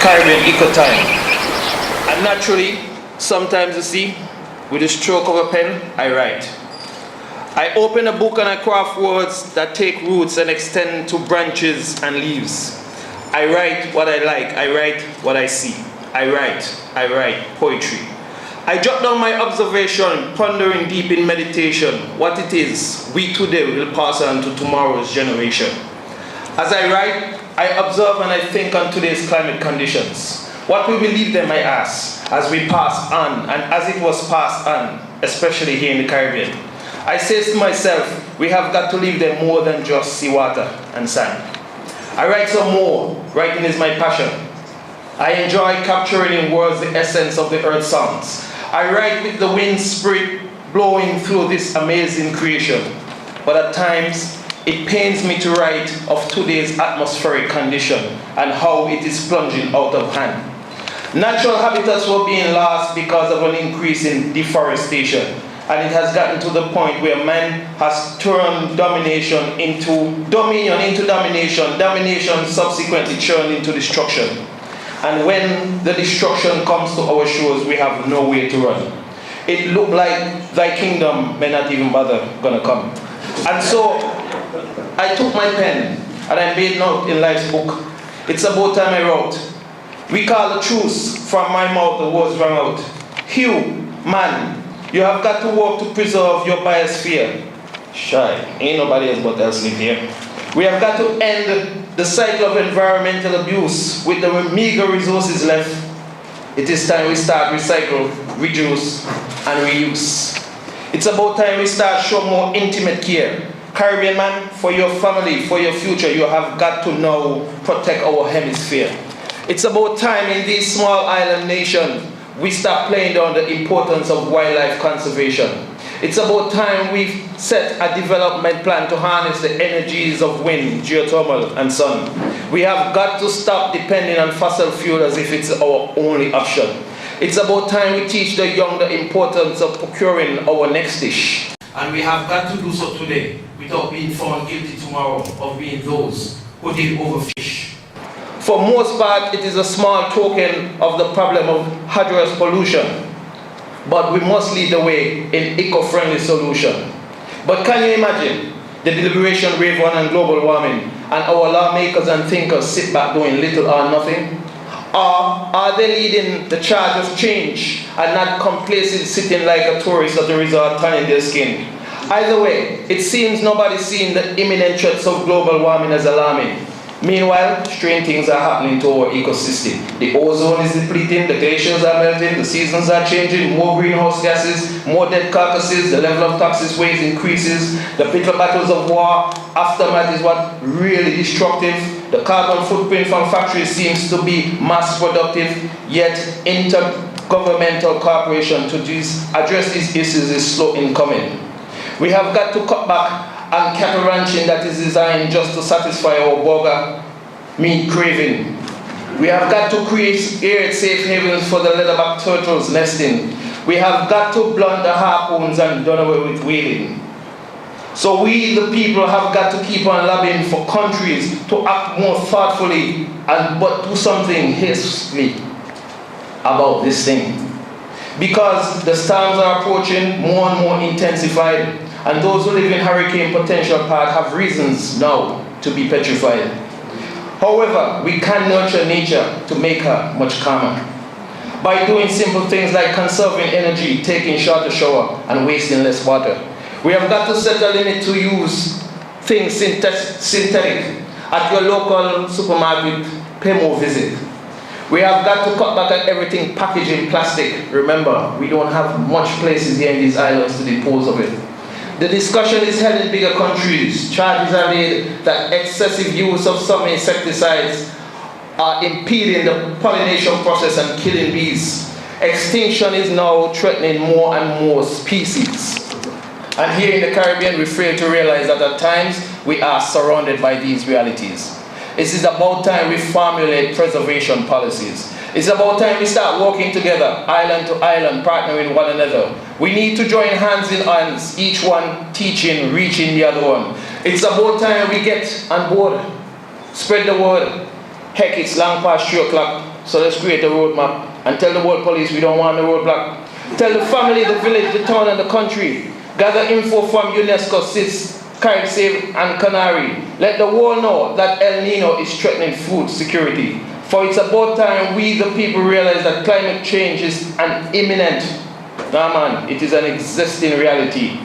Caribbean Eco Time. And naturally, sometimes you see, with the stroke of a pen, I write. I open a book and I craft words that take roots and extend to branches and leaves. I write what I like, I write what I see. I write poetry. I jot down my observation, pondering deep in meditation what it is we today will pass on to tomorrow's generation. As I write, I observe and I think on today's climate conditions. What will we leave them, I ask, as we pass on and as it was passed on, especially here in the Caribbean. I say to myself, we have got to leave them more than just seawater and sand. I write some more. Writing is my passion. I enjoy capturing in words the essence of the earth sounds. I write with the wind spirit blowing through this amazing creation. But at times, it pains me to write of today's atmospheric condition and how it is plunging out of hand. Natural habitats were being lost because of an increase in deforestation, and it has gotten to the point where man has turned domination into domination, domination subsequently turned into destruction. And when the destruction comes to our shores, we have nowhere to run. It looked like thy kingdom may not even bother gonna come. And so I took my pen and I made note in life's book. It's about time I wrote. We call the truth from my mouth, the words rang out. Hugh, man, you have got to work to preserve your biosphere. Shy, ain't nobody else but us live here. We have got to end the cycle of environmental abuse with the meager resources left. It is time we start recycle, reduce, and reuse. It's about time we start showing more intimate care. Caribbean man, for your family, for your future, you have got to now protect our hemisphere. It's about time in this small island nation we start playing down the importance of wildlife conservation. It's about time we set a development plan to harness the energies of wind, geothermal, and sun. We have got to stop depending on fossil fuel as if it's our only option. It's about time we teach the young the importance of procuring our next dish. And we have got to do so today without being found guilty tomorrow of being those who did overfish. For most part, it is a small token of the problem of hazardous pollution, but we must lead the way in eco-friendly solution. But can you imagine the deliberation rave on global warming and our lawmakers and thinkers sit back doing little or nothing? Or are they leading the charge of change and not complacent sitting like a tourist at a resort tanning their skin? Either way, it seems nobody's seeing the imminent threats of global warming as alarming. Meanwhile, strange things are happening to our ecosystem. The ozone is depleting, the glaciers are melting, the seasons are changing, more greenhouse gases, more dead carcasses, the level of toxic waste increases, the bitter battles of war, aftermath is what really destructive. The carbon footprint from factories seems to be mass productive, yet intergovernmental cooperation to address these issues is slow in coming. We have got to cut back on cattle ranching that is designed just to satisfy our burger meat craving. We have got to create safe havens for the leatherback turtles nesting. We have got to blunt the harpoons and done away with whaling. So we, the people, have got to keep on lobbying for countries to act more thoughtfully but do something hastily about this thing. Because the storms are approaching, more and more intensified, and those who live in hurricane potential path have reasons now to be petrified. However, we can nurture nature to make her much calmer by doing simple things like conserving energy, taking shorter shower, and wasting less water. We have got to set a limit to use things synthetic. At your local supermarket, pay more visit. We have got to cut back on everything packaged in plastic. Remember, we don't have much places here in these islands to dispose of it. The discussion is held in bigger countries. Charges are made that excessive use of some insecticides are impeding the pollination process and killing bees. Extinction is now threatening more and more species. And here in the Caribbean, we fail to realize that at times we are surrounded by these realities. It is about time we formulate preservation policies. It's about time we start working together, island to island, partnering with one another. We need to join hands in hands, each one teaching, reaching the other one. It's about time we get on board, spread the word. Heck, it's long past 3 o'clock. So let's create a roadmap and tell the world police we don't want the roadblock. Tell the family, the village, the town and the country. Gather info from Unesco, CIS, Caribbean and Canary. Let the world know that El Nino is threatening food security. For it's about time we the people realize that climate change is an imminent, nah man, it is an existing reality.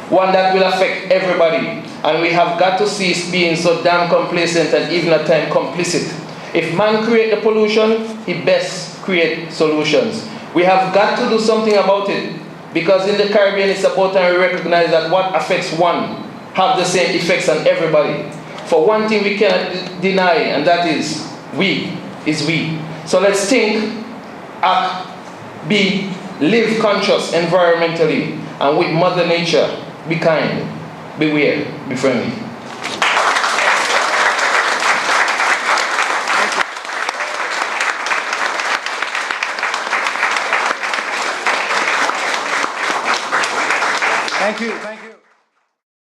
One that will affect everybody. And we have got to cease being so damn complacent and even at times complicit. If man create the pollution, he best create solutions. We have got to do something about it. Because in the Caribbean, it's about time we recognize that what affects one have the same effects on everybody. For one thing we cannot deny, and that is we. So let's think, act, be, live conscious environmentally, and with Mother Nature, be kind, beware, be friendly. Thank you.